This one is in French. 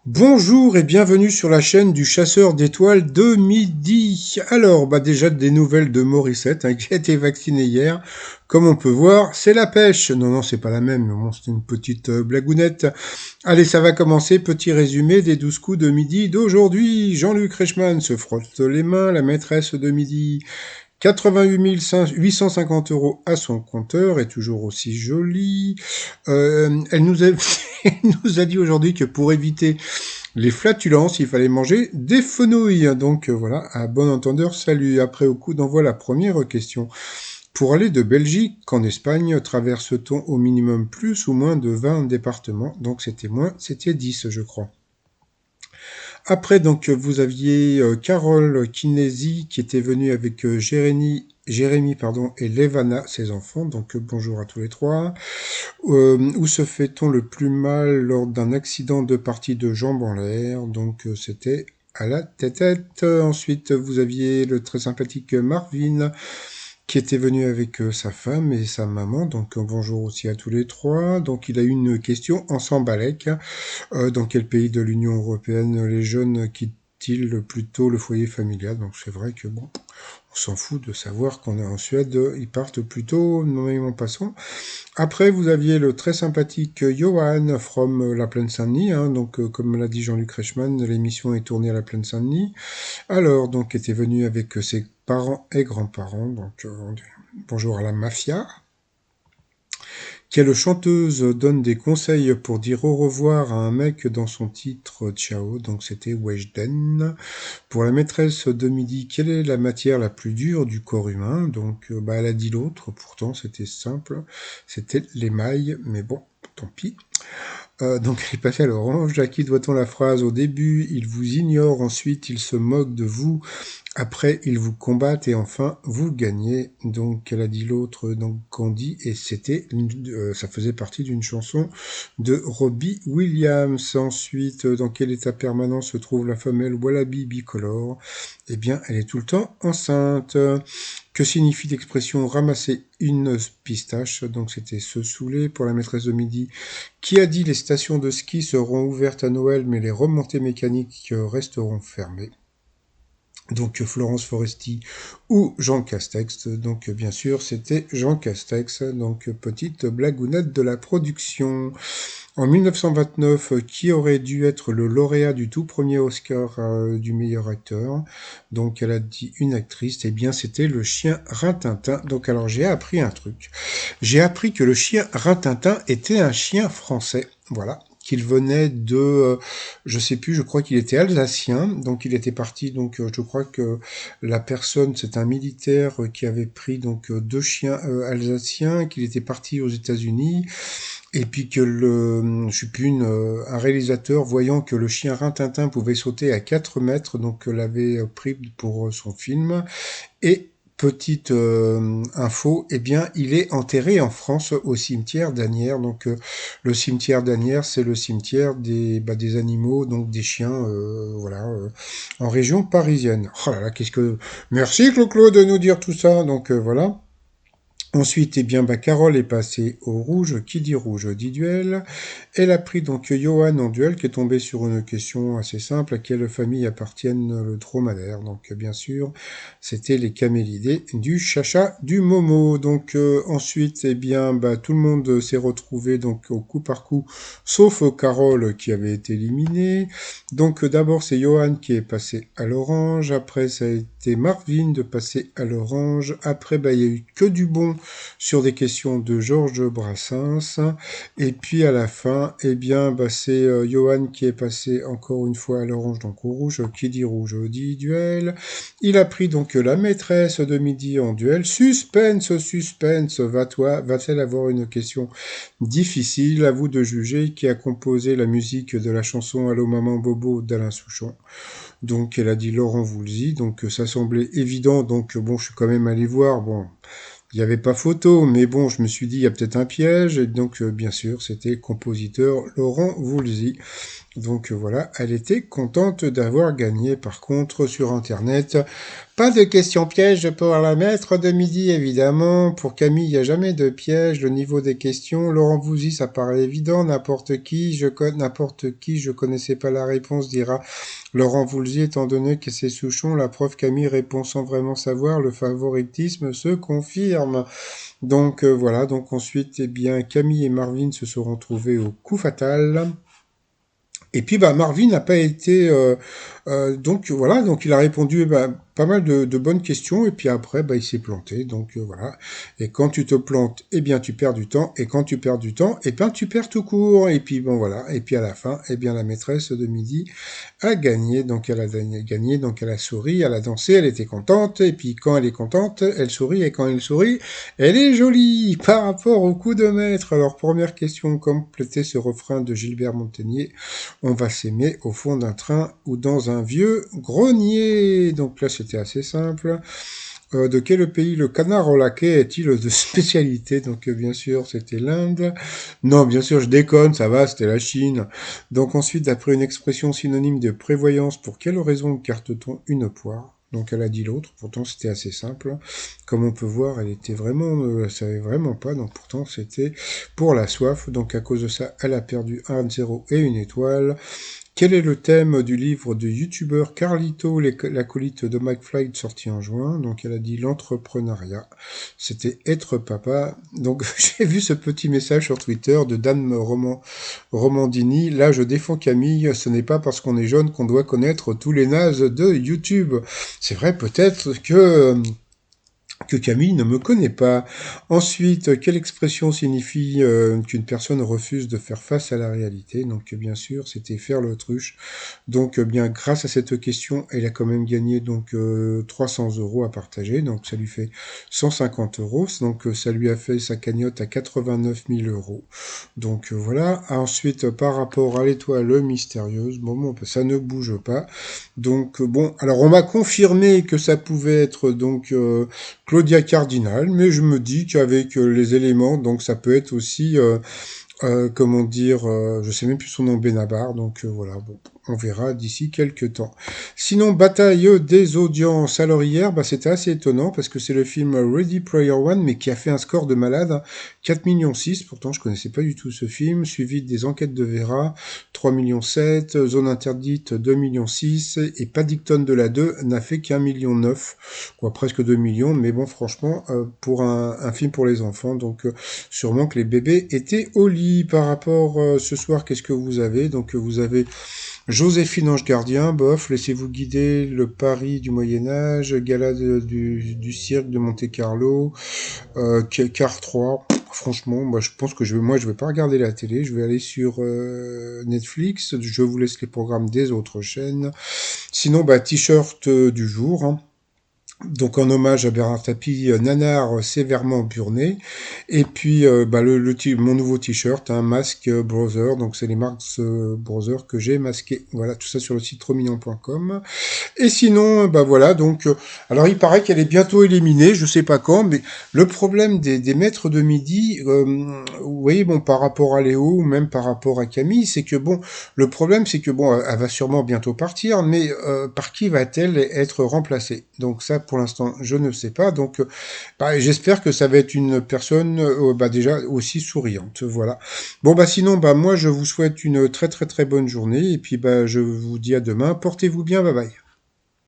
Bonjour et bienvenue sur la chaîne du chasseur d'étoiles de midi. Alors, déjà des nouvelles de Morissette, qui a été vacciné hier. Comme on peut voir, c'est la pêche. Non, c'est pas la même, mais bon, c'est une petite blagounette. Allez, ça va commencer. Petit résumé des 12 coups de midi d'aujourd'hui. Jean-Luc Reichmann se frotte les mains, la maîtresse de midi. 88 850 € à son compteur, est toujours aussi jolie. Elle nous a, elle nous a dit aujourd'hui que pour éviter les flatulences, il fallait manger des fenouilles. Donc voilà, à bon entendeur, salut. Après au coup d'envoi la première question. Pour aller de Belgique qu'en Espagne, traverse-t-on au minimum plus ou moins de 20 départements? Donc c'était 10 je crois. Après, donc, vous aviez Carole Kinesi qui était venue avec Jérémy et Levana, ses enfants. Donc, bonjour à tous les trois. Où se fait-on le plus mal lors d'un accident de partie de jambes en l'air? Donc, c'était à la tête-tête. Ensuite, vous aviez le très sympathique Marvin qui était venu avec sa femme et sa maman. Donc, bonjour aussi à tous les trois. Donc, il a eu une question en s'embalèque. Dans quel pays de l'Union européenne les jeunes quittent-ils plutôt le foyer familial? Donc c'est vrai que bon, on s'en fout de savoir qu'on est en Suède, ils partent plutôt, normalement passons. Après, vous aviez le très sympathique Johan from la Plaine Saint-Denis, donc comme l'a dit Jean-Luc Reichmann, l'émission est tournée à la Plaine Saint-Denis. Alors, donc, était venu avec ses parents et grands-parents, donc bonjour à la mafia. Quelle chanteuse donne des conseils pour dire au revoir à un mec dans son titre Ciao? Donc c'était Weshden. Pour la maîtresse de midi, quelle est la matière la plus dure du corps humain? Donc elle a dit l'autre, pourtant c'était simple, c'était l'émail, mais bon, tant pis. Donc il est passé à l'orange. À qui doit-on la phrase? Au début, il vous ignore, ensuite il se moque de vous, après, ils vous combattent et enfin, vous gagnez. Donc, elle a dit l'autre, donc Candy, et ça faisait partie d'une chanson de Robbie Williams. Ensuite, dans quel état permanent se trouve la femelle Wallaby bicolore? Eh bien, elle est tout le temps enceinte. Que signifie l'expression ramasser une pistache? Donc, c'était se saouler. Pour la maîtresse de midi, qui a dit les stations de ski seront ouvertes à Noël, mais les remontées mécaniques resteront fermées? Donc Florence Foresti ou Jean Castex. Donc bien sûr, c'était Jean Castex. Donc petite blagounette de la production. En 1929, qui aurait dû être le lauréat du tout premier Oscar du meilleur acteur? Donc elle a dit une actrice, eh bien c'était le chien Rintintin. Donc alors j'ai appris un truc. J'ai appris que le chien Rintintin était un chien français. Voilà, qu'il venait de, je sais plus, je crois qu'il était alsacien, donc il était parti, donc je crois que la personne, c'est un militaire qui avait pris donc deux chiens alsaciens, qu'il était parti aux États-Unis, et puis que je sais plus, un réalisateur voyant que le chien Rintintin pouvait sauter à 4 mètres, donc l'avait pris pour son film, et petite info, eh bien, il est enterré en France au cimetière d'Asnières. Donc, le cimetière d'Asnières, c'est le cimetière des animaux, donc des chiens, voilà, en région parisienne. Oh là là, Merci Claude de nous dire tout ça. Donc, voilà. Ensuite, Carole est passée au rouge. Qui dit rouge dit duel. Elle a pris donc Johan en duel, qui est tombé sur une question assez simple. À quelle famille appartiennent le dromadaire? Donc, bien sûr, c'était les camélidés du chacha du Momo. Donc, ensuite, tout le monde s'est retrouvé donc au coup par coup, sauf Carole qui avait été éliminée. Donc, d'abord, c'est Johan qui est passé à l'orange. Après, ça a été Marvin de passer à l'orange. Après, il y a eu que du bon sur des questions de Georges Brassens. Et puis à la fin, c'est Johan qui est passé encore une fois à l'orange, donc au rouge. Qui dit rouge dit duel. Il a pris donc la maîtresse de midi en duel. Suspense, suspense. Va-t-elle avoir une question difficile? À vous de juger. Qui a composé la musique de la chanson Allô maman Bobo d'Alain Souchon? Donc elle a dit Laurent Voulzy. Donc ça semblait évident. Donc bon, je suis quand même allé voir. Bon, il n'y avait pas photo, mais bon, je me suis dit, il y a peut-être un piège, et donc, bien sûr, c'était compositeur Laurent Voulzy. Donc voilà, elle était contente d'avoir gagné. Par contre, sur Internet, pas de questions pièges pour la maître de midi, évidemment. Pour Camille, il n'y a jamais de piège. Le niveau des questions, Laurent Vousy, ça paraît évident. N'importe qui, je connaissais pas la réponse, dira Laurent Voulzy, étant donné que c'est Souchon. La prof Camille répond sans vraiment savoir. Le favoritisme se confirme. Donc voilà, donc ensuite, eh bien, Camille et Marvin se seront trouvés au coup fatal. Et puis bah Marvin n'a pas été donc voilà, donc il a répondu pas mal de bonnes questions et puis après bah il s'est planté, donc voilà. Et quand tu te plantes, eh bien tu perds du temps, et quand tu perds du temps, eh bien tu perds tout court. Et puis bon voilà, et puis à la fin, eh bien la maîtresse de midi a gagné, donc elle a gagné, donc elle a souri, elle a dansé, elle était contente, et puis quand elle est contente, elle sourit, et quand elle sourit, elle est jolie par rapport au coup de maître. Alors première question, compléter ce refrain de Gilbert Montagnier. On va s'aimer au fond d'un train ou dans un vieux grenier. Donc là, c'était assez simple. De quel pays le canard au laquais est-il de spécialité? Donc bien sûr, c'était l'Inde. Non, bien sûr, je déconne, ça va, c'était la Chine. Donc ensuite, d'après une expression synonyme de prévoyance, pour quelle raison garde-t-on une poire? Donc elle a dit l'autre, pourtant c'était assez simple. Comme on peut voir, elle savait vraiment pas, donc pourtant c'était pour la soif. Donc à cause de ça, elle a perdu 1-0 et une étoile. Quel est le thème du livre de youtubeur Carlito, l'acolyte de McFly, sorti en juin? Donc elle a dit l'entrepreneuriat. C'était être papa. Donc j'ai vu ce petit message sur Twitter de Dan Romandini. Là, je défends Camille. Ce n'est pas parce qu'on est jeune qu'on doit connaître tous les nazes de YouTube. C'est vrai, peut-être que Camille ne me connaît pas. Ensuite, quelle expression signifie qu'une personne refuse de faire face à la réalité? Donc, bien sûr, c'était faire l'autruche. Donc, bien, grâce à cette question, elle a quand même gagné donc 300 euros à partager. Donc, ça lui fait 150 euros. Donc, ça lui a fait sa cagnotte à 89 000 euros. Donc, voilà. Ensuite, par rapport à l'étoile mystérieuse, bon, ça ne bouge pas. Donc, bon, alors on m'a confirmé que ça pouvait être donc Claudia Cardinal, mais je me dis qu'avec les éléments, donc ça peut être aussi comment dire, je sais même plus son nom, Benabar, donc voilà, bon, on verra d'ici quelques temps. Sinon, bataille des audiences. Alors hier, bah, c'était assez étonnant parce que c'est le film Ready Player One, mais qui a fait un score de malade, 4,6 millions, pourtant je connaissais pas du tout ce film, suivi des enquêtes de Vera, 3,7 millions, Zone Interdite, 2,6 millions, et Paddington de la 2 n'a fait qu'1,9 million, quoi, presque 2 millions, mais bon, franchement, pour un film pour les enfants, donc sûrement que les bébés étaient au lit. Par rapport ce soir, qu'est-ce que vous avez? Donc vous avez Joséphine Ange Gardien, bof, laissez-vous guider, le Paris du Moyen-Âge, gala du cirque de Monte-Carlo, Car 3. Franchement, moi je pense que je vais pas regarder la télé, je vais aller sur Netflix, je vous laisse les programmes des autres chaînes. Sinon, bah, t-shirt du jour, hein. Donc en hommage à Bernard Tapie, nanar sévèrement burné. Et puis bah, mon nouveau t-shirt, un masque Brother, donc c'est les marques Brother que j'ai masqué. Voilà, tout ça sur le site trop-mignon.com. Et sinon, bah voilà, donc alors il paraît qu'elle est bientôt éliminée, je sais pas quand, mais le problème des maîtres de midi, vous voyez, bon, par rapport à Léo ou même par rapport à Camille, c'est que bon, le problème c'est que bon, elle va sûrement bientôt partir, mais par qui va-t-elle être remplacée? Donc ça, pour l'instant, je ne sais pas. Donc bah, j'espère que ça va être une personne bah, déjà aussi souriante, voilà. Bon bah sinon, bah moi je vous souhaite une très très très bonne journée et puis bah je vous dis à demain. Portez-vous bien, bye bye.